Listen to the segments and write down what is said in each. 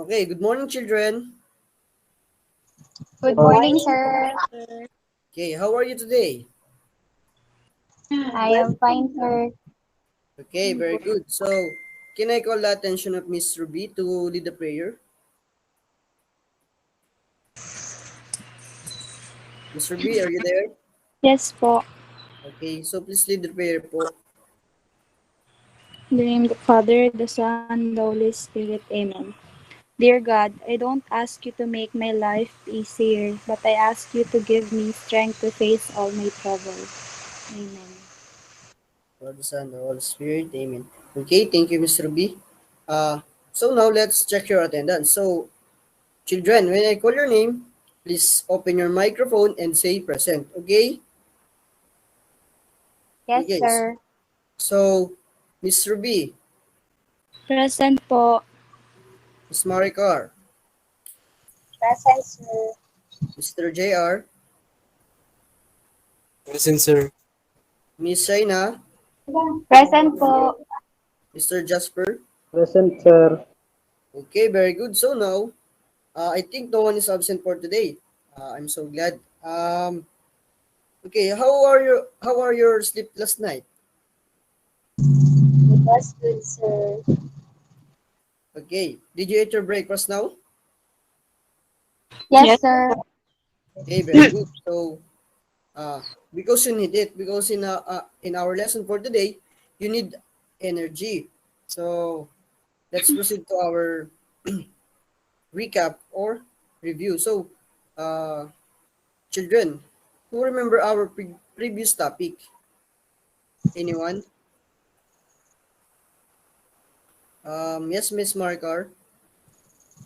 Okay, good morning, children. Good morning, sir. Okay, how are you today? I am fine, sir. Okay, very good. So, can I call the attention of Miss Ruby to lead the prayer? Miss Ruby, are you there? Yes po. Okay, so please lead the prayer po. In the name of the Father, the Son, and the Holy Spirit. Amen. Dear God, I don't ask you to make my life easier, but I ask you to give me strength to face all my trouble. Amen. For the Son, the Holy Spirit. Amen. Okay, thank you, Miss Ruby. So now let's check your attendance. So, children, when I call your name, please open your microphone and say present. Okay? Yes, Okay. sir. So, Miss Ruby, Present po. Miss Maricar, Present, sir. Mr. JR, Present, sir. Miss Shaina, Present po. Mr. Jasper. Present, sir. Okay, very good. So now, I think no one is absent for today. I'm so glad. Okay, how are your sleep last night? It was good, sir. Okay, did you eat your breakfast now? Yes, Yes. sir. Okay, very good. So, uh, because you need it, because in our lesson for today, you need energy. So let's proceed to our recap or review. So, uh, children, who remember our previous topic? Anyone? Yes, Miss Markar.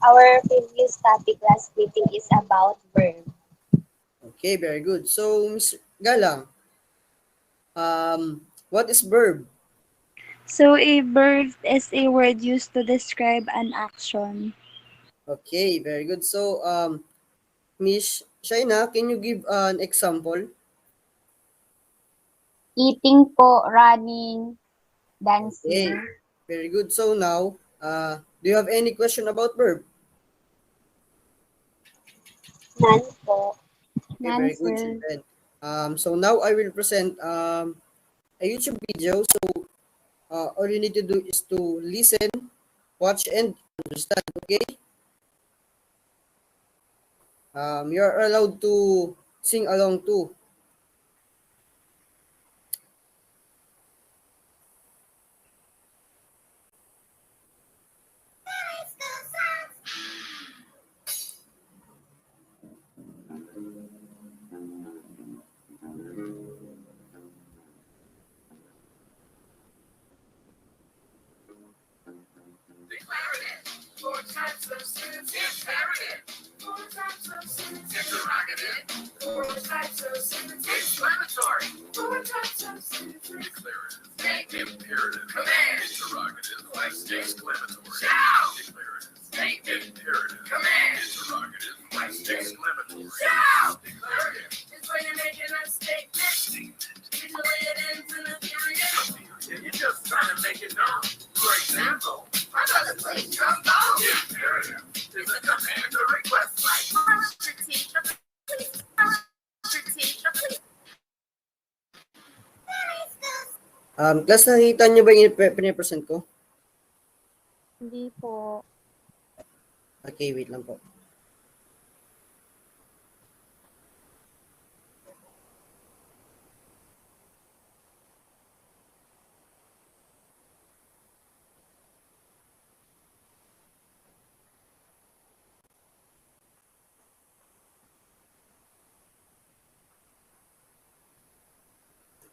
Our previous topic last meeting is about verb. Okay, very good. So, Miss Galang, what is verb? So a verb is a word used to describe an action. Okay, very good. So, Miss Shaina, can you give an example? Eating po, running, dancing. Okay, very good. So now, do you have any question about verb? None po. Okay, None, very good, sir. children. So now I will present a YouTube video. So all you need to do is to listen, watch, and understand. Okay. You are allowed to sing along too. Four types of sentences. Imperative. Four types of sentences. Interrogative. Four types of sentences. Exclamatory. Four types of sentences. Declarative. Negative. Imperative. Command. Interrogative. Question. Exclamatory. Shout. Declarative. Negative. Imperative. Command. Interrogative. Question. Exclamatory. Shout. Declarative. It's when you're making a statement. Usually it ends in a period. You're just trying to make it known. For example, I got to play trombone. Imperative is a command or request like critique the police. Critique the police. Class, nakikita niyo ba yung pinipresent ko? Hindi po. Okay, wait lang po.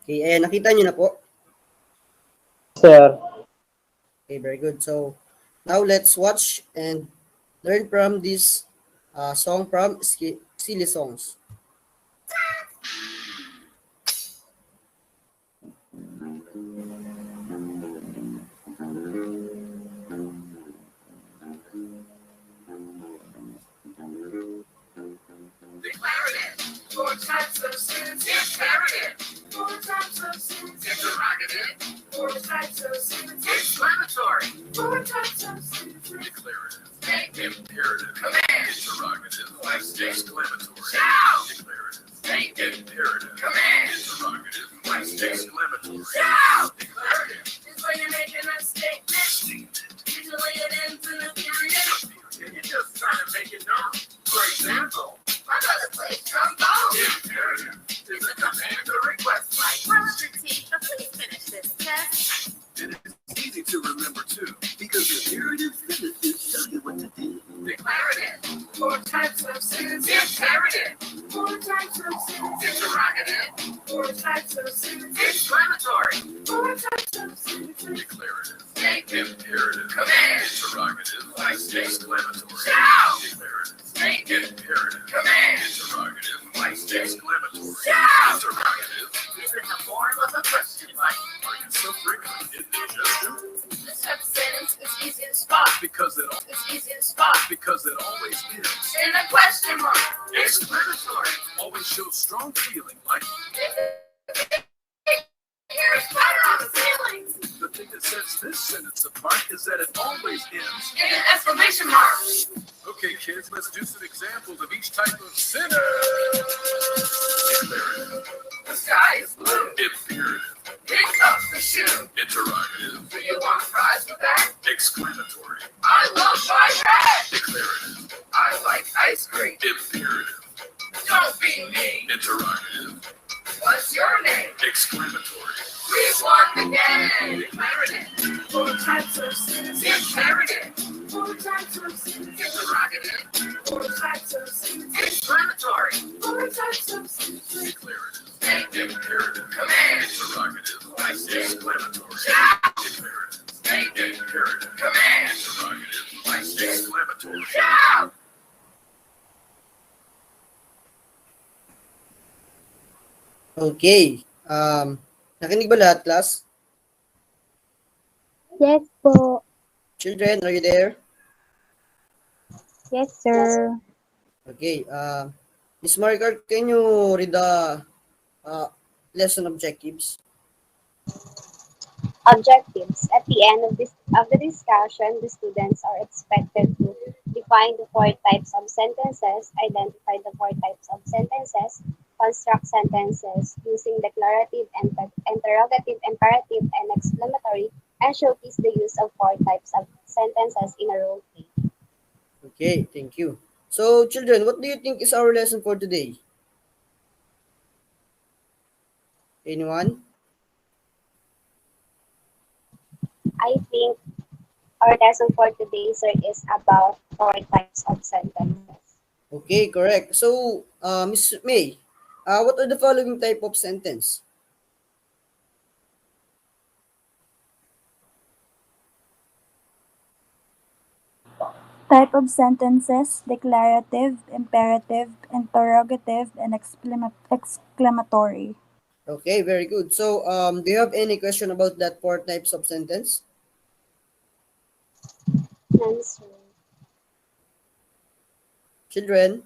Okay, nakita niyo na po? Sir. Okay, very good. So, now let's watch and learn from this song from Silly Songs. Declarative. Four types of sentences. Imperative. Four types of sentences. Interrogative. Four types of sentences. Exclamatory. Four types of sentences. Declarative. Make imperative. Command. Interrogative. Question. Exclamatory. Shout. Declarative. Make imperative. Command. Interrogative. Question. Exclamatory. Shout. Declarative. It's when you're making a statement. Usually it ends in a period. You're just trying to make it known. For example, my brother plays trombone. Imperative is a command or request like, Brother T, please finish this test. It is easy to remember too, because imperative sentences tell you what to do. Declarative. 4 types of sentences. Imperative. 4 types of sentences. Interrogative. 4 types of sentences. Exclamatory. 4 types of sentences. Declarative. Make imperative. Command. Interrogative. Question. Exclamatory. Shout. Declarative. Make imperative. Command. Interrogative. Question. Exclamatory. Shout. Interrogative is in the form of a question like, are you suffering from indigestion? This type of sentence is easy to spot because it always ends in a question mark. Exclamatory always shows strong feeling like here's butter on the ceiling. The thing that sets this sentence apart is that it always ends in an exclamation mark. Okay, kids, let's do some examples of each type of sentence. Imperative. The sky is blue. Imperative. Pick up the shoe. Interrogative. Do you want fries with that? Exclamatory. I love my dad. Declarative. I like ice cream. Imperative. Don't be mean. Interrogative. What's your name? Exclamatory. We won the game. Declarative. 4 types of sentences. Imperative. 4 types of sentences. Interrogative. 4 types of sentences. Exclamatory. 4 types of sentences. Declarative. Make imperative. Command. Interrogative. Question. Exclamatory. Shout. Declarative. Make imperative. Command. Interrogative. Question. Exclamatory. Shout. Okay. Nakinig ba lahat, class? Yes po. Children, are you there? Yes, sir. Okay. Miss Margaret, can you read the lesson objectives? Objectives. At the end of the discussion, the students are expected to define the 4 types of sentences, identify the 4 types of sentences, construct sentences using declarative, interrogative, imperative, and exclamatory, and showcase the use of 4 types of sentences in a role play. Okay, thank you. So, children, what do you think is our lesson for today? Anyone? I think our lesson for today, sir, is about 4 types of sentences. Okay, correct. So, Miss May, what are the following type of sentence? Type of sentences, declarative, imperative, interrogative, and exclamatory. Okay, very good. So, do you have any question about that 4 types of sentence? None, sir. Children?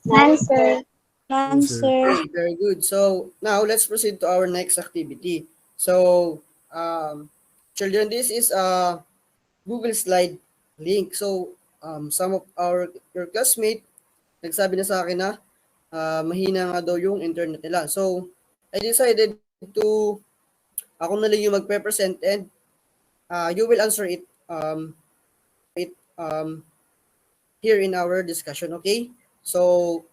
None, sir. Answer. Okay, very good. So, now let's proceed to our next activity. So, children, this is a Google slide link. So, some of your classmates nagsabi na sa akin na mahina nga daw yung internet nila. So, I decided to ako na lang yung magpe-present and you will answer it here in our discussion, okay? So,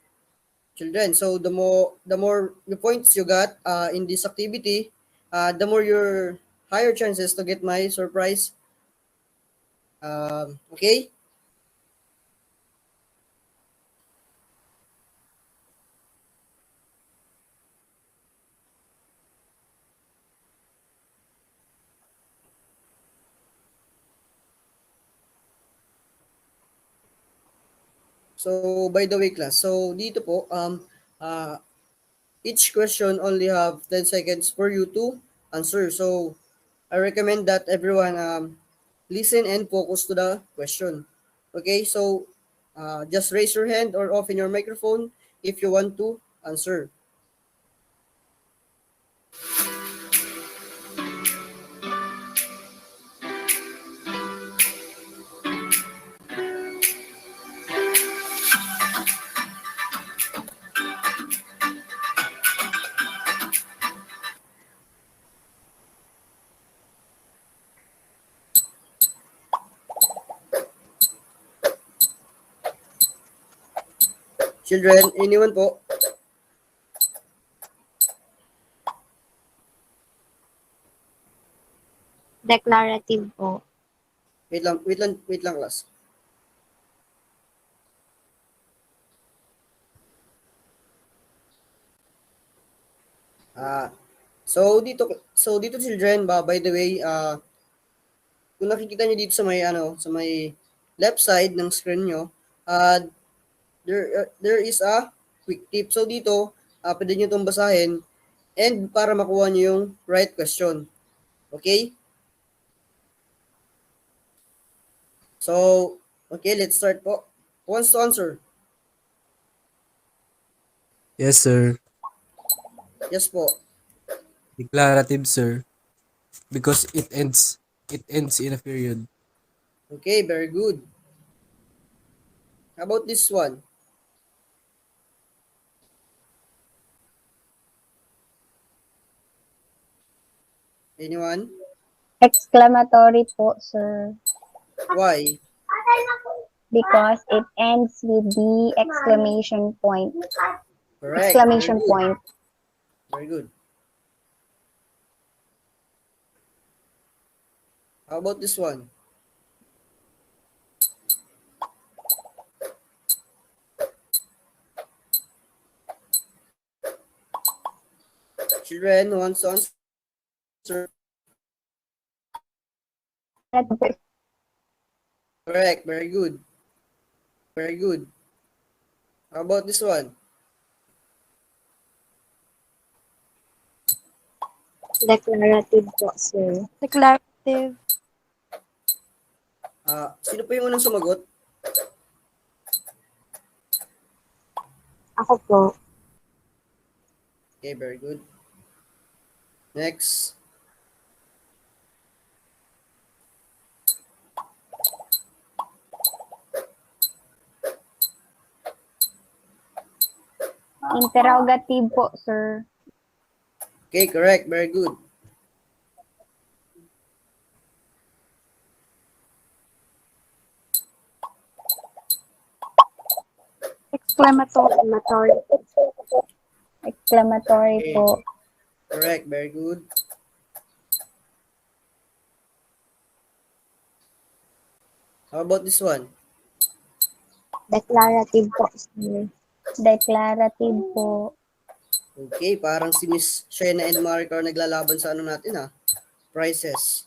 children, so the more the points you got in this activity, the more your higher chances to get my surprise. Okay? So, by the way, class, so dito po, each question only have 10 seconds for you to answer. So, I recommend that everyone listen and focus to the question. Okay, so just raise your hand or open your microphone if you want to answer. Children, anyone po? Declarative po. Wait lang class. Ah, so dito children, by the way, kung nakikita niyo dito sa may left side ng screen niyo, uh, there is a quick tip. So dito, pwede niyo itong basahin and para makuha niyo yung right question. Okay? So, okay, let's start po. Who wants to answer? Yes, sir. Yes po. Declarative, sir. Because it ends in a period. Okay, very good. How about this one? Anyone? Exclamatory po, sir. Why? Because it ends with the exclamation point. Correct. Exclamation Very good. point. Very good. How about this one? Children, who wants to answer? Correct. Very good. Very good. How about this one? Declarative po, sir. Declarative. Sino po yung unang sumagot? Ako po. Okay, very good. Next. Interrogative po, sir. Okay, correct. Very good. Exclamatory. Exclamatory. Exclamatory Okay. po. Correct. Very good. How about this one? Declarative po, sir. Declarative po. Okay, parang si Miss Shena and Maricar naglalaban sa ano natin prices.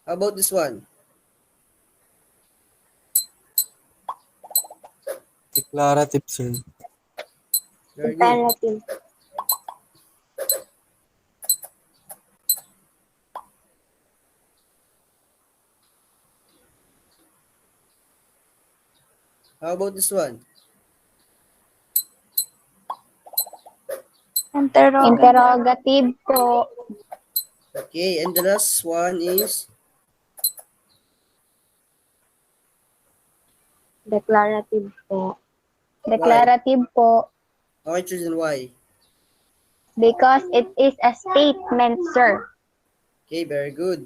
How about this one? Declarative, sir. Very good. Imperative. How about this one? Interrogative. Interrogative po. Okay, and the last one is Declarative po. Declarative po. okay, children, why? Because it is a statement, sir. Okay, very good.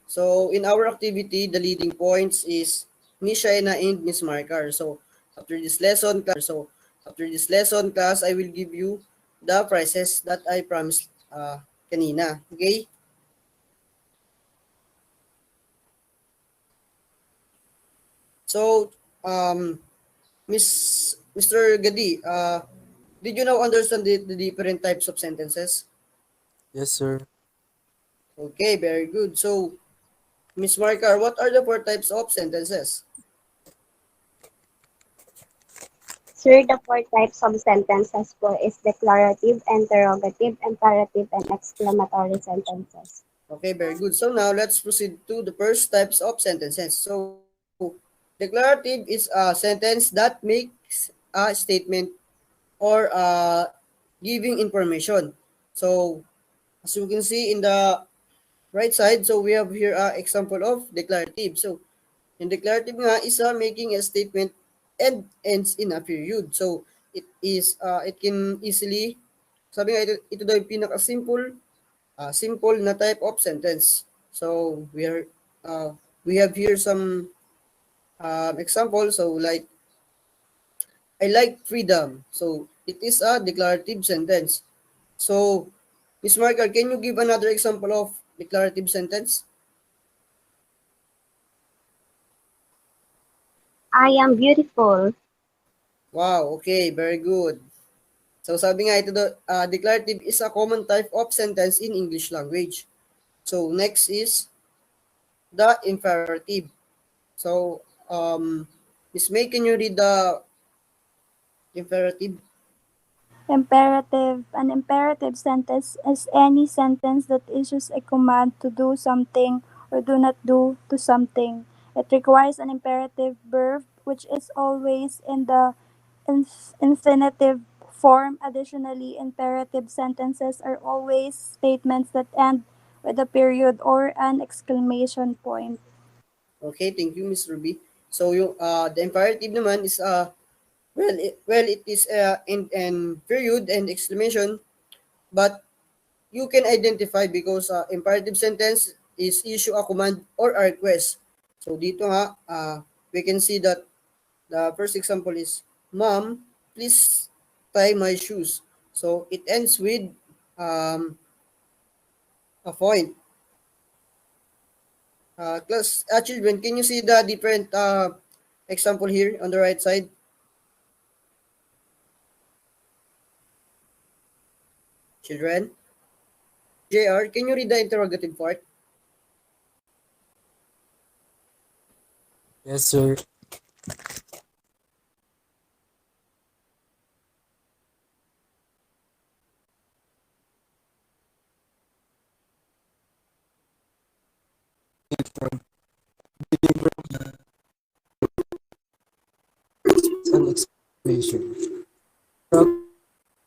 So in our activity, the leading points is Miss Shaina and Miss Marcar. So after this lesson, class, I will give you the prizes that I promised kanina. Okay? So, Mr. Gadi, did you now understand the different types of sentences? Yes, sir. Okay, very good. So, Miss Marcar, what are the 4 types of sentences? Sir, the 4 types of sentences po is declarative, interrogative, imperative, and exclamatory sentences. Okay, very good. So now let's proceed to the first types of sentences. So, declarative is a sentence that makes a statement or giving information. So, as you can see in the right side, so we have here an example of declarative. So, in declarative nga is making a statement and ends in a period. So, it can easily, sabi nga, ito daw yung simple na type of sentence. So, we have here some Example, so like, I like freedom. So it is a declarative sentence. So, Miss Marker, can you give another example of declarative sentence? I am beautiful. Wow, okay, very good. So sabi nga ito, declarative is a common type of sentence in English language. So next is the imperative. So, Miss May, can you read the imperative? An imperative sentence is any sentence that issues a command to do something or do not do to something. It requires an imperative verb which is always in the infinitive form. Additionally, imperative sentences are always statements that end with a period or an exclamation point. Okay, thank you, Miss Ruby. So yung the imperative naman is it is in period and exclamation, but you can identify because imperative sentence is issue a command or a request. So dito nga, we can see that the first example is, Mom, please tie my shoes. So it ends with a point. Children, can you see the different example here on the right side? Children? JR, can you read the interrogative part? Yes, sir. An explanation.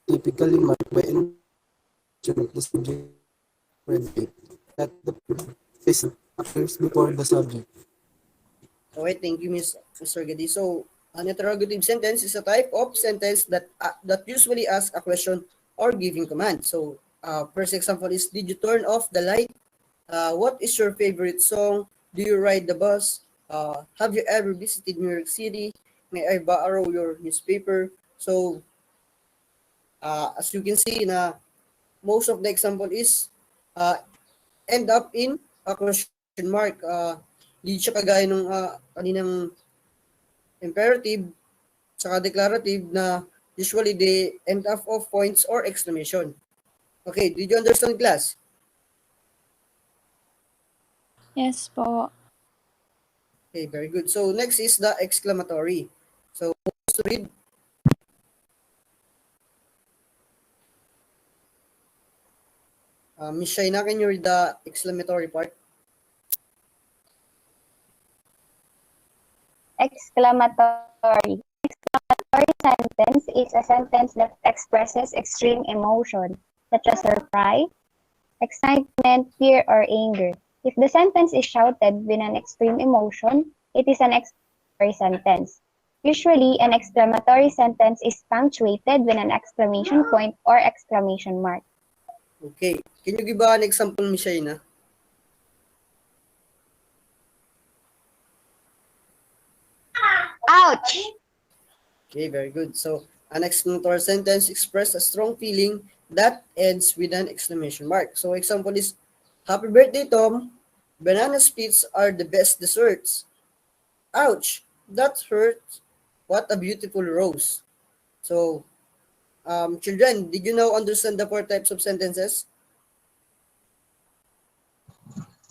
Typically marked by an of the subject predicate that the person appears before the subject. Okay, thank you, Mr. Gadi. So, an interrogative sentence is a type of sentence that usually asks a question or giving command. So, first example is, did you turn off the light? What is your favorite song? Do you ride the bus? Have you ever visited New York City? May I borrow your newspaper? So, as you can see, na most of the example is uh, end up in a question mark. Di siya kagaya nung kaninang imperative saka declarative na usually they end up of points or exclamation. Okay, did you understand, class? Yes po. Okay, very good. So next is the exclamatory. So to read, Miss Shaina, can you read the exclamatory part? Exclamatory. Exclamatory sentence is a sentence that expresses extreme emotion, such as surprise, excitement, fear, or anger. If the sentence is shouted with an extreme emotion, it is an exclamatory sentence. Usually, an exclamatory sentence is punctuated with an exclamation point or exclamation mark. Okay. Can you give an example, Miss Shaina? Ouch! Okay, very good. So an exclamatory sentence expresses a strong feeling that ends with an exclamation mark. So example is, Happy birthday, Tom. Banana splits are the best desserts. Ouch, that hurt. What a beautiful rose. So, children, did you now understand the four types of sentences?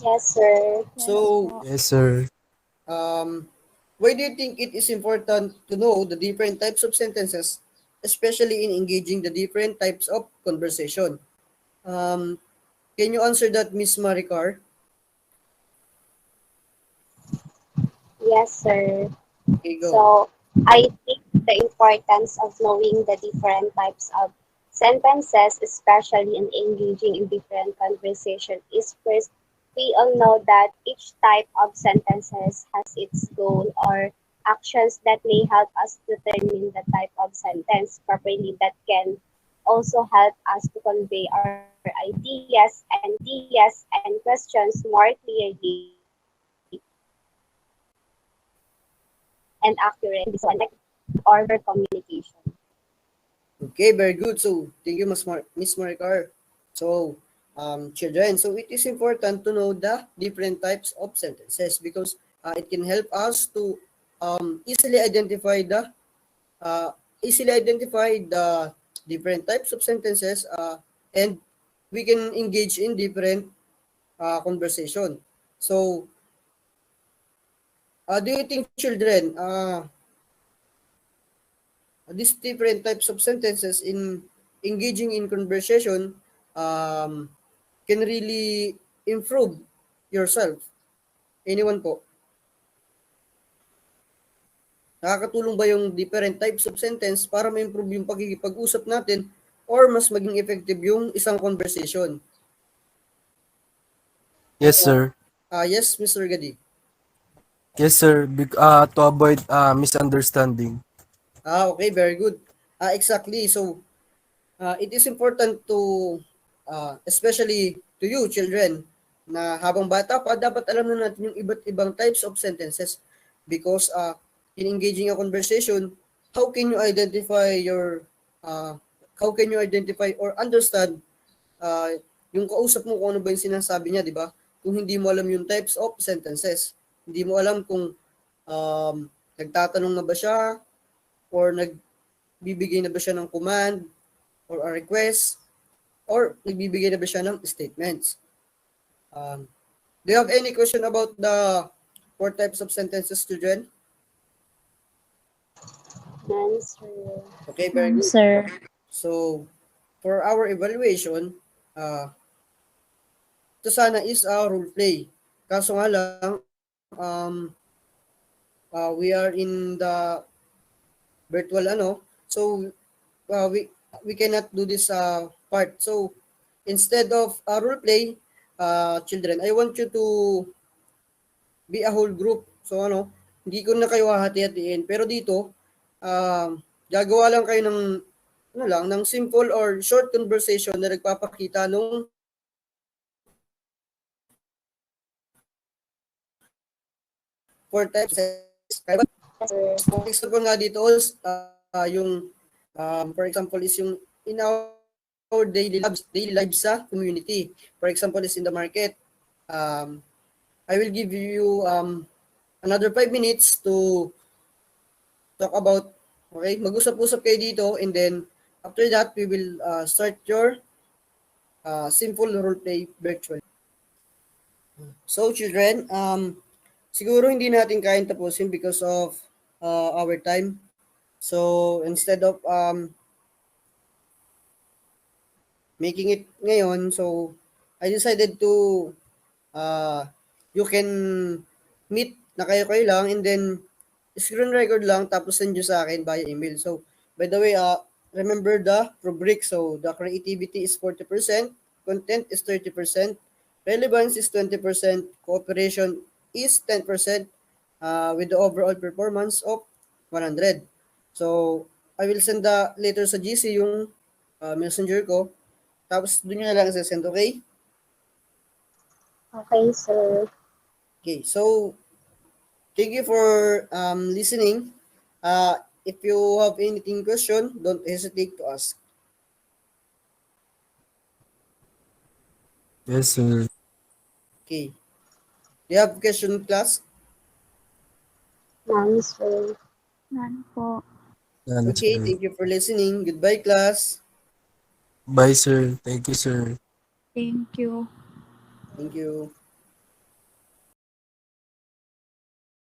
Yes, sir. Yes So, po. Yes, sir. um, why do you think it is important to know the different types of sentences, especially in engaging the different types of conversation? Um, can you answer that, Miss Maricar? Yes, sir. Okay, go. So I think the importance of knowing the different types of sentences, especially in engaging in different conversation, is first, we all know that each type of sentences has its goal or actions that may help us determine the type of sentence properly that can also help us to convey our ideas and questions more clearly. and accurate visual and or verbal communication. Okay, very good. So, thank you, Miss Maricar. So, children, so it is important to know the different types of sentences because it can help us to easily identify uh, the different types of sentences and we can engage in different conversation. So, do you think, children, these different types of sentences in engaging in conversation um, can really improve yourself? Anyone po? Nakakatulong ba yung different types of sentence para ma-improve yung pagkikipag-usap natin or mas maging effective yung isang conversation? Yes, sir. Yes, Mr. Gadi. Yes, sir. To avoid misunderstanding. Okay, very good. Exactly. So, it is important to, especially to you, children, na habang bata pa, dapat alam na natin yung iba't ibang types of sentences because in engaging a conversation, how can you identify uh, how can you identify or understand uh, yung kausap mo kung ano ba yung sinasabi niya, di ba? Kung hindi mo alam yung types of sentences, hindi mo alam kung nagtatanong na ba siya or nagbibigay na ba siya ng command or a request or nagbibigay na ba siya ng statements. Do you have any question about the four types of sentences, children? Answer. Okay, very good. Sir. So, for our evaluation, ito sana is a role play. Kaso nga lang, we are in the virtual so we cannot do this part. So, instead of a role play, children, I want you to be a whole group. So hindi ko na kayo hahati-hatiin. Pero dito, gagawa lang kayo ng simple or short conversation na nagpapakita nung four types. For example nga dito, yung for example is yung in our daily lives sa community. For example is in the market. I will give you another 5 minutes to talk about, okay, mag-usap-usap kayo dito and then after that, we will start your simple role play virtually. So children, siguro hindi natin kayang tapusin because of our time. So instead of making it ngayon, so I decided to you can meet na kayo lang and then screen record lang tapos send nyo sa akin via email. So, by the way, remember the rubric. So, the creativity is 40%, content is 30%, relevance is 20%, cooperation is 10%, with the overall performance of 100. So, I will send later sa GC yung messenger ko. Tapos, doon nyo na lang send, okay? Okay, sir. Okay, so thank you for listening. If you have anything question, don't hesitate to ask. Yes, sir. Okay. Do you have question, class? None, sir. None po. Yan, Okay, sir. thank you for listening. Goodbye, class. Bye, sir. Thank you, sir. Thank you. Thank you.